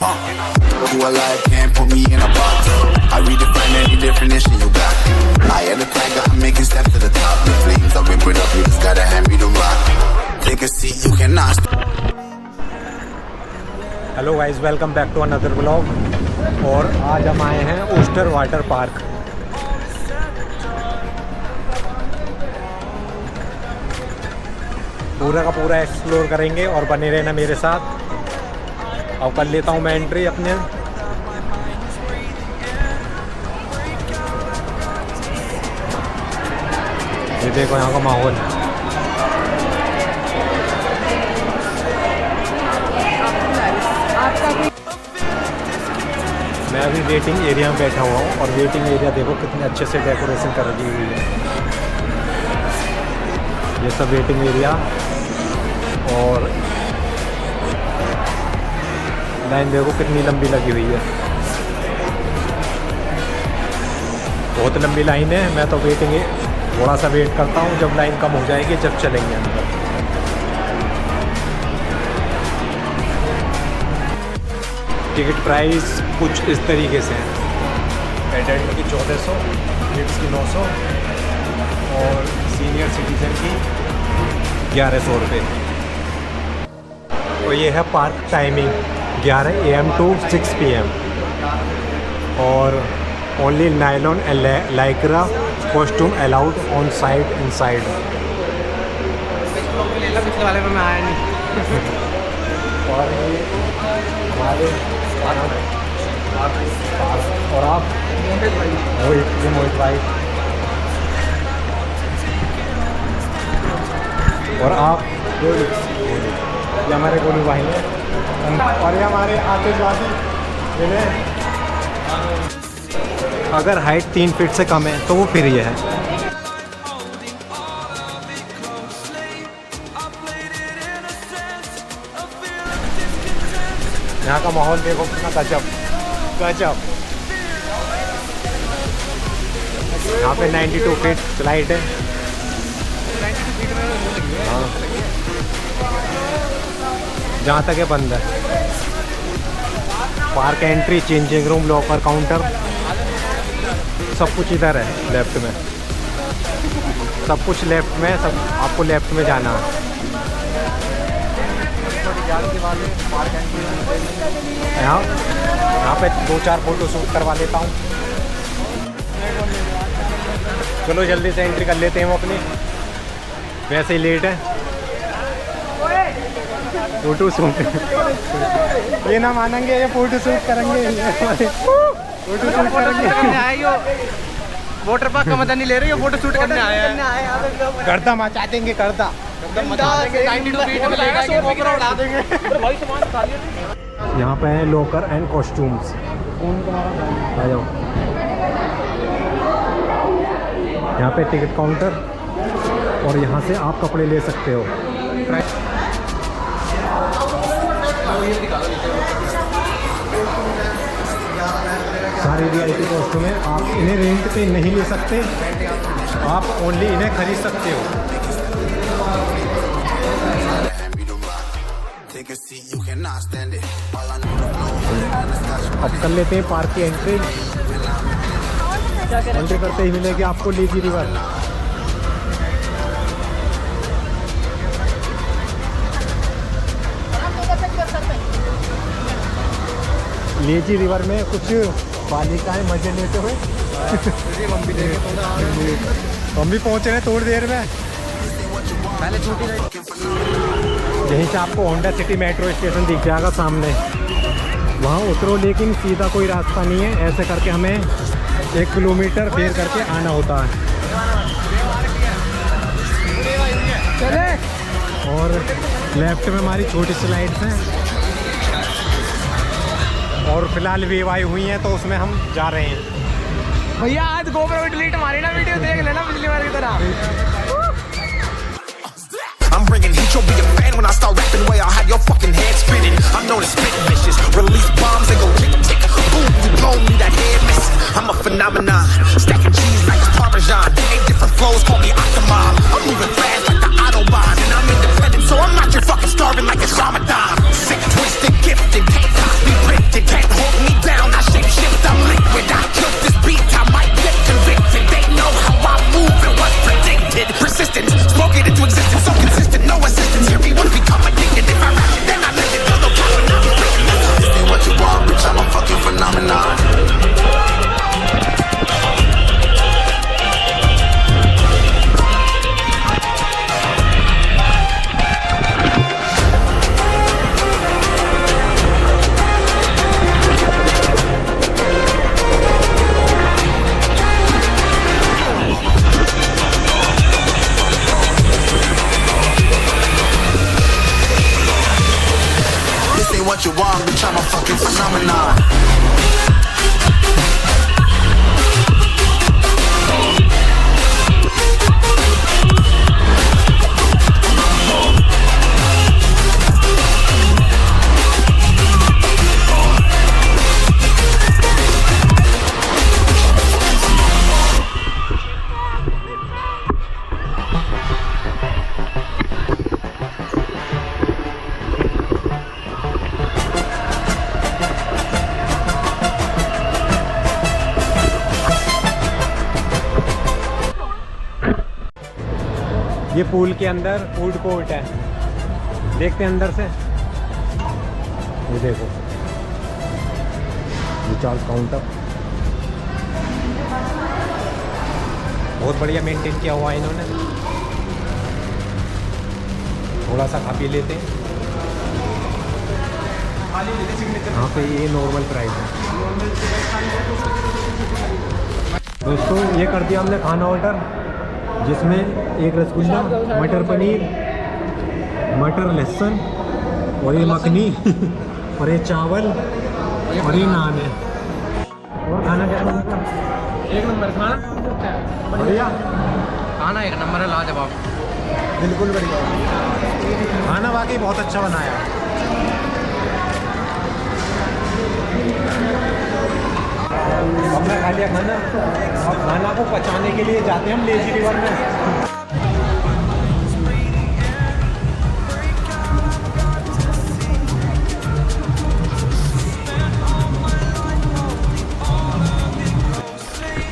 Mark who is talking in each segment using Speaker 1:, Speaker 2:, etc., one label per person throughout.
Speaker 1: Who alive can't put me in a box. I redefine any definition you got. I am the tiger, I'm making steps to the top. The flames I've been put up, you just gotta hand me the rock. Take a seat, you cannot stop.
Speaker 2: Hello guys, welcome back to another blog. और आज हम आए हैं oyster water park. पूरा का पूरा explore करेंगे और बने रहना मेरे साथ। अब कर लेता हूँ मैं एंट्री अपने। ये देखो यहाँ का माहौल। मैं अभी वेटिंग एरिया में बैठा हुआ हूँ और वेटिंग एरिया देखो कितने अच्छे से डेकोरेशन कर दी हुई है। ये सब वेटिंग एरिया और लाइन देखो कितनी लंबी लगी हुई है। बहुत लंबी लाइन है। मैं तो वेटिंग थोड़ा सा वेट करता हूँ, जब लाइन कम हो जाएगी जब चलेंगे अंदर। टिकट प्राइस कुछ इस तरीके से है। एडल्ट की 1400, किड्स की 900 और सीनियर सिटीजन की 1100 रुपये। तो ये है park timing 11 AM to 6 PM और only nylon and Lycra costume allowed on site inside.
Speaker 3: पिछले वाले में आया नहीं।
Speaker 2: और ये हमारे और आप मोहित भाई और आप ये हमारे गोलू भाई हैं और ये हमारे आतिशवादी। अगर हाइट 3 फीट से कम है तो वो फ्री है। यहाँ का माहौल देखो कितना गजब गजब। यहाँ पे 92 फीट स्लाइड है। हाँ, जहाँ तक है बंद है। Park entry, changing room, locker, counter सब कुछ इधर है लेफ्ट में। सब कुछ लेफ्ट में, सब आपको लेफ्ट में जाना है। यहाँ पे 2-4 फोटो शूट करवा लेता हूँ। चलो जल्दी से एंट्री कर लेते हैं हम अपनी, वैसे ही लेट है। फोटो शूट ये ना मानेंगे, ये फोटो शूट करेंगे। फोटो शूट करेंगे।
Speaker 3: वाटर पार्क का मजा नहीं ले रही हो, फोटो शूट करने आया है।
Speaker 2: गर्दा मचा देंगे, गर्दा यहाँ पे है लॉकर एंड कॉस्ट्यूम्स। आ जाओ। यहाँ पे टिकट काउंटर और यहाँ से आप कपड़े ले सकते हो। सारे VIP कॉस्ट्यूम है। आप इन्हें रेंट पे नहीं ले सकते, आप ओनली इन्हें खरीद सकते हो। अब कर लेते हैं पार्क की एंट्री। एंट्री करते ही मिलेगी आपको लेजी रिवर। लेजी रिवर में कुछ बालिकाएं मजे लेते हुए हम भी पहुंच रहे हैं थोड़ी देर में।
Speaker 3: पहले छुट्टी
Speaker 2: यहीं से आपको होंडा सिटी मेट्रो स्टेशन दिख जाएगा सामने, वहाँ उतरो। लेकिन सीधा कोई रास्ता नहीं है, ऐसे करके हमें 1 किलोमीटर फेर करके आना होता है। और लेफ्ट में हमारी छोटी स्लाइड्स हैं और फिलहाल वेव हुई हैं तो उसमें हम जा रहे हैं।
Speaker 3: भैया आज गोप्रो डिलीट मारी ना, वीडियो देख लेना पिछली बार की तरह।
Speaker 1: I'm bringing heat, you'll be a fan when I start rapping. Way I'll have your fucking head spinning. I'm known as spit vicious, release bombs and go tick tick boom. You blown me that head missing. I'm a phenomenon, stacking cheese like it's Parmesan. 8 different flows, call me Octomom. I'm moving fast like the Autobahn, and I'm independent, so I'm not your fucking starving like it's Ramadan. Sick, twisted, gifted, can't copy, printed. phenomenon.
Speaker 2: ये pool के अंदर food court है, देखते हैं अंदर से। ये देखो रिचार्ज काउंटर बहुत बढ़िया मेंटेन किया हुआ है इन्होंने। थोड़ा सा खा पी लेते हैं। यहाँ पे ये नॉर्मल प्राइस है। दोस्तों ये कर दिया हमने खाना ऑर्डर, जिसमें एक रसगुल्ला, मटर पनीर, मटर लहसुन और ये मखनी और ये चावल और ये नान है। और खाना क्या है?
Speaker 3: एक नंबर खाना
Speaker 2: बढ़िया
Speaker 3: खाना, एक नंबर है, लाजवाब,
Speaker 2: बिल्कुल बढ़िया खाना, वाकई बहुत अच्छा बनाया। हमने खा लिया खाना, और खाना को पचाने के लिए जाते हैं हम लेजी रिवर में।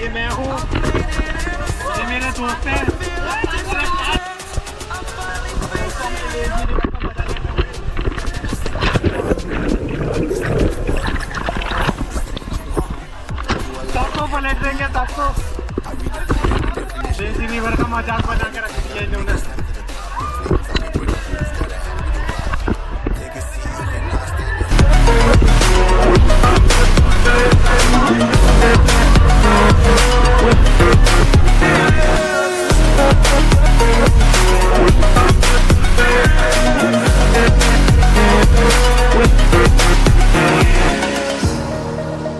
Speaker 2: ये मैं हूँ, ये मेरे दोस्त हैं। सबको पलट देंगे, सबको लेजी रिवर का मजाक बना के रख दिया इन्होंने।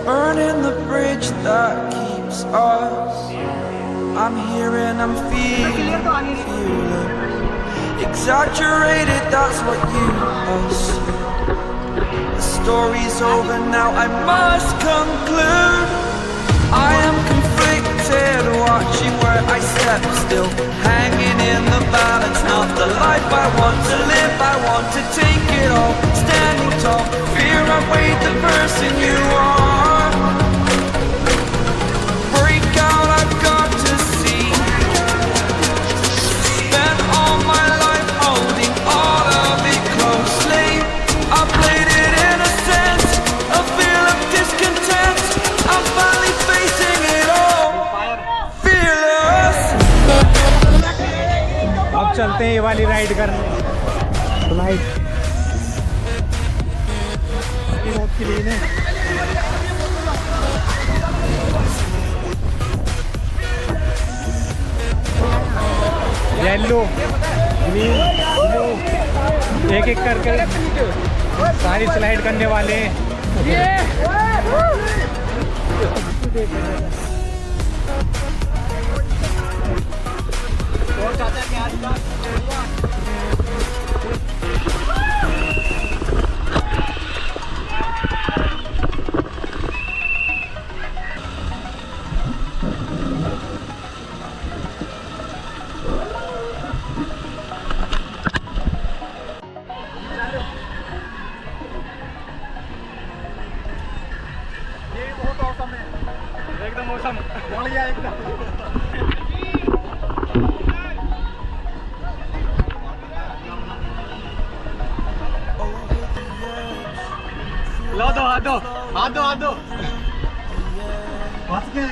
Speaker 4: Burning the bridge that keeps us. I'm here and I'm feeling exaggerated, that's what you assume. The story's over now, I must conclude. I am conflicted, watching where I step still, hanging in the balance. Not the life I want to live, I want to take it all, standing tall. Fear I weighed the person you are. Break out, I've got to see. Spent all my life holding all of it closely. I played it in a sense, a feel of discontent. I'm finally facing it all, fearless.
Speaker 2: अब चलते हैं ये वाली ride करने, flight बहुत clean है। Yellow, green, blue, एक एक करके सारी स्लाइड करने वाले हैं। एकदम मौसम बढ़िया एकदम। लो दो, हाथ दो, हाथ दो, हाथ दो। बस के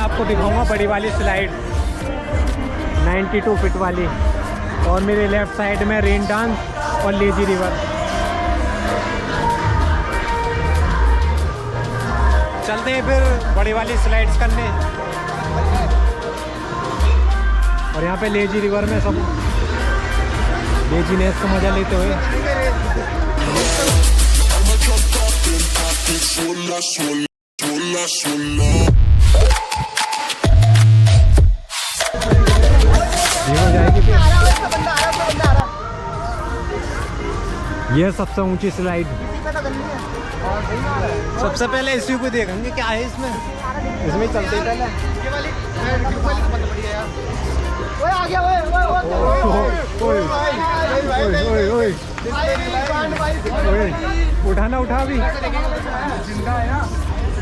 Speaker 2: आपको दिखाऊंगा बड़ी वाली स्लाइड 92 फीट वाली, और मेरे लेफ्ट साइड में रेन डांस और लेजी रिवर। चलते हैं फिर बड़ी वाली स्लाइड्स करने, और यहाँ पे लेजी रिवर में सब लेजीनेस का मजा लेते हुए। ये सबसे ऊंची स्लाइड। सबसे पहले इसी को देखेंगे क्या है इसमें, इसमें चलते ही पहले।
Speaker 3: ये वाली बहुत बढ़िया यार। ओए आ गया, ओए
Speaker 2: उठाना उठा भी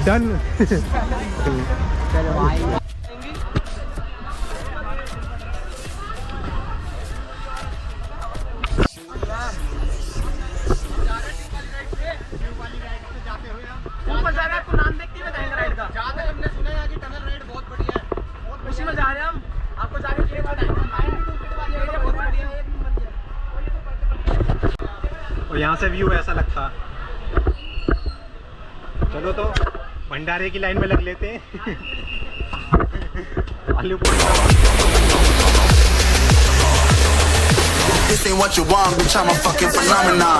Speaker 2: डन।
Speaker 3: ऊपर जा रहे हैं, आपको नाम देख के बताएंगे राइड का। जहाँ तक हमने सुना है कि टनल राइड बहुत बढ़िया है, बहुत खुशी में जा रहे हैं हम। आपको जाके ये बताएंगे 92 फीट वाली एरिया बहुत बढ़िया है, एक नंबर है।
Speaker 2: और यहाँ से व्यू ऐसा लगता। चलो तो भंडारे की लाइन में लग लेते हैं। आलू
Speaker 1: This ain't what you want, bitch, I'm a fucking phenomenon.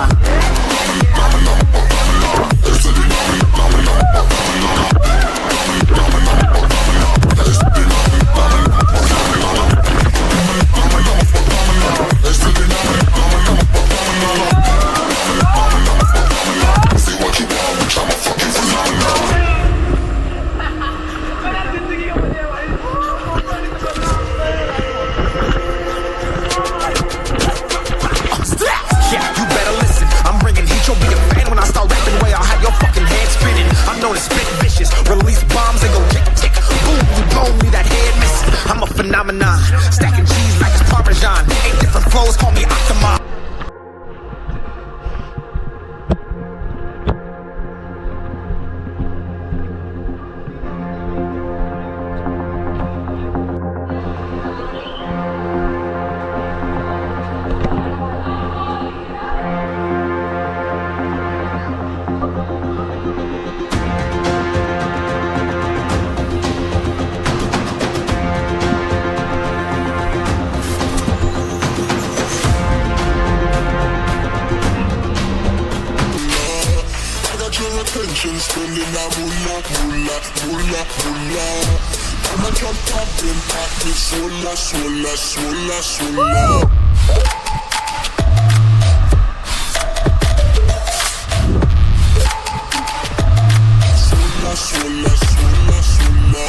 Speaker 1: Phenomenon, stacking cheese like it's Parmesan. 8 different flows, call me Optima.
Speaker 5: Spending a moolah, moolah, moolah, moolah. I'm a drop top in pocket, swola, swola, swola, swola. Swola, swola, swola, swola.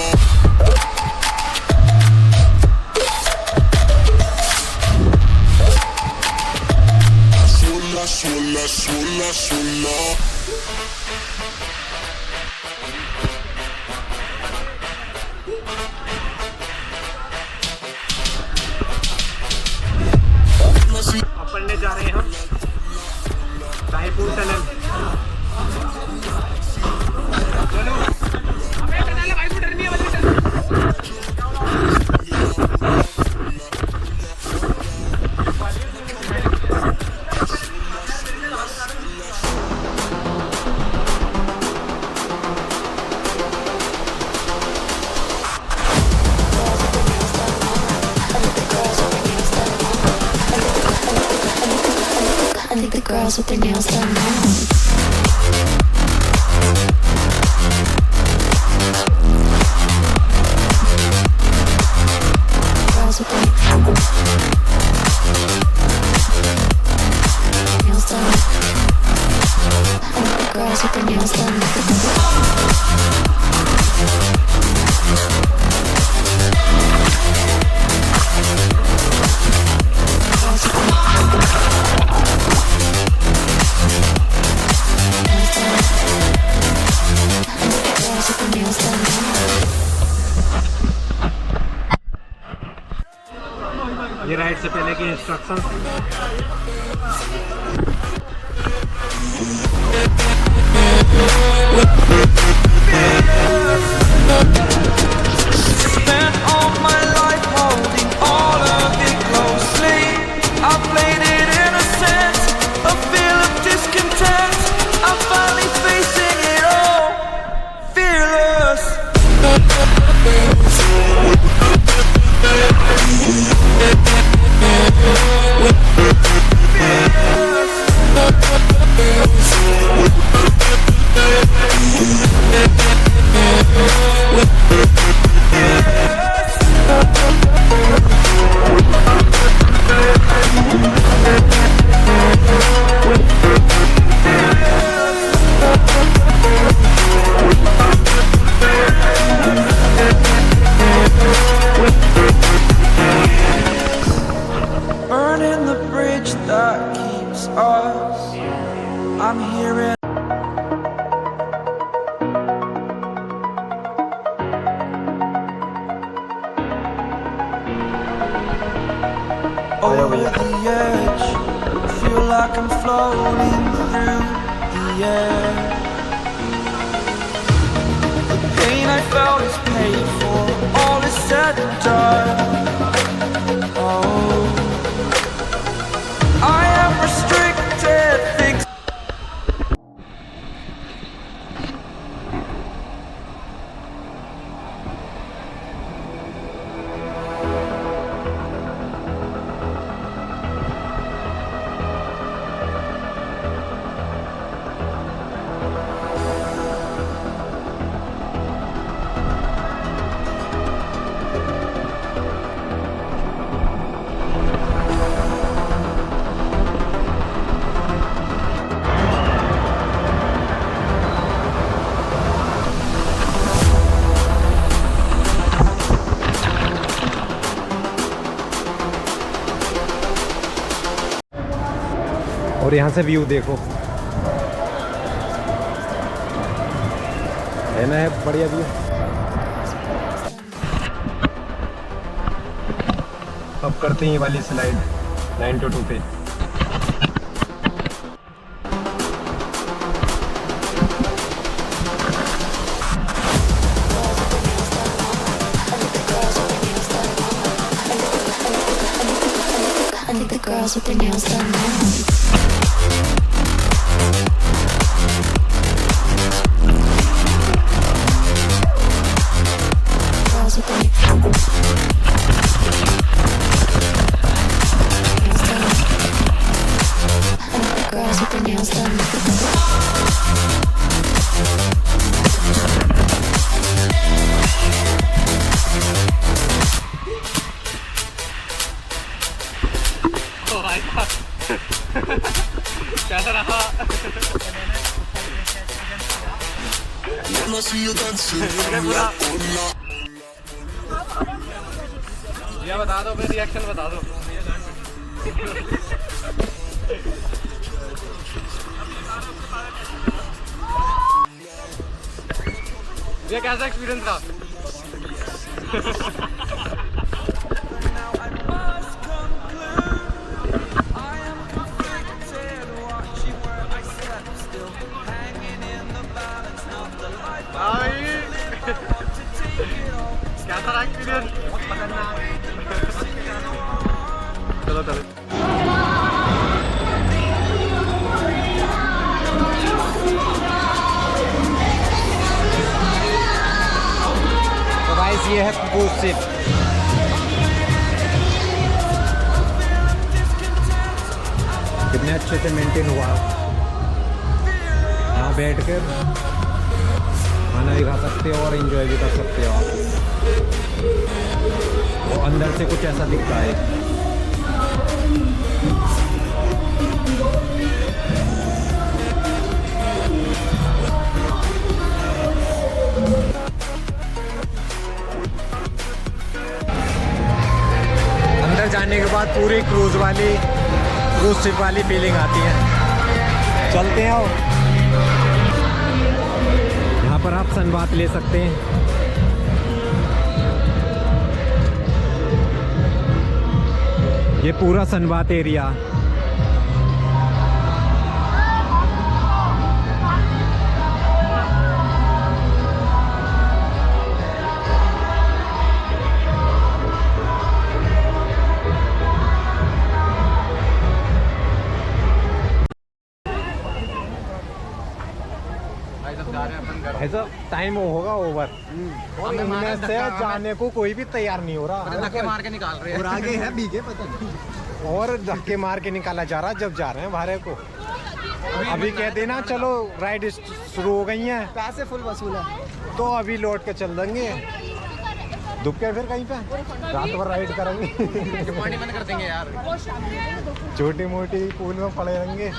Speaker 5: Swola, swola, swola, swola.
Speaker 2: पढ़ने जा रहे हैं हम Raipur tunnel. चलो हमें tunnel है भाई, डरनी है वाली tunnel.
Speaker 6: I think the girls with their nails done now. Girls with their nails done. I think the girls with their nails done.
Speaker 2: ये राइड से पहले की instruction.
Speaker 4: I'm floating through the air. The pain I felt is paid for, all is said and done. Oh, I am restricted, things.
Speaker 2: और यहाँ से view देखो, है ना, है बढ़िया व्यू। अब करते हैं ये वाली स्लाइड 922 पे।
Speaker 6: I think the girls with their nails done now. Girls with their nails done. I think the girls with their nails done.
Speaker 5: When I see you dancing, I'm like, oh no.
Speaker 3: ये बता दो, फिर reaction बता दो। ये कैसा experience था?
Speaker 4: Now I must conclude I am conflicted, watching where I step, still hanging in the balance, not the life I want to live. I want to take it all.
Speaker 3: कैसा रहा experience? चलो चलो।
Speaker 2: तो guys ये है cruise ship. कितने अच्छे से मेंटेन हुआ। यहाँ बैठ कर खाना भी खा सकते हो और एंजॉय भी कर सकते हो आप। तो अंदर से कुछ ऐसा दिखता है। अंदर जाने के बाद पूरी क्रूज शिप वाली फीलिंग आती है। चलते हैं, यहाँ पर आप सनबाथ ले सकते हैं। ये पूरा सनबाथ एरिया। ऐसा टाइम होगा ओवर, इनमें से जाने को कोई भी तैयार नहीं हो रहा।
Speaker 3: धक्के मार के निकाल रहे हैं।
Speaker 2: और आगे है भीगे पता नहीं, और धक्के मार के निकाला जा रहा जब जा रहे हैं भारे को। अभी कह देना चलो राइड शुरू हो गई हैं,
Speaker 3: पैसे फुल वसूल है,
Speaker 2: तो अभी लौट के चल देंगे। दुब के फिर कहीं पे रात भर राइड करेंगे।
Speaker 3: पानी बंद कर देंगे यार।
Speaker 2: छोटी मोटी पूल में पड़े रहेंगे।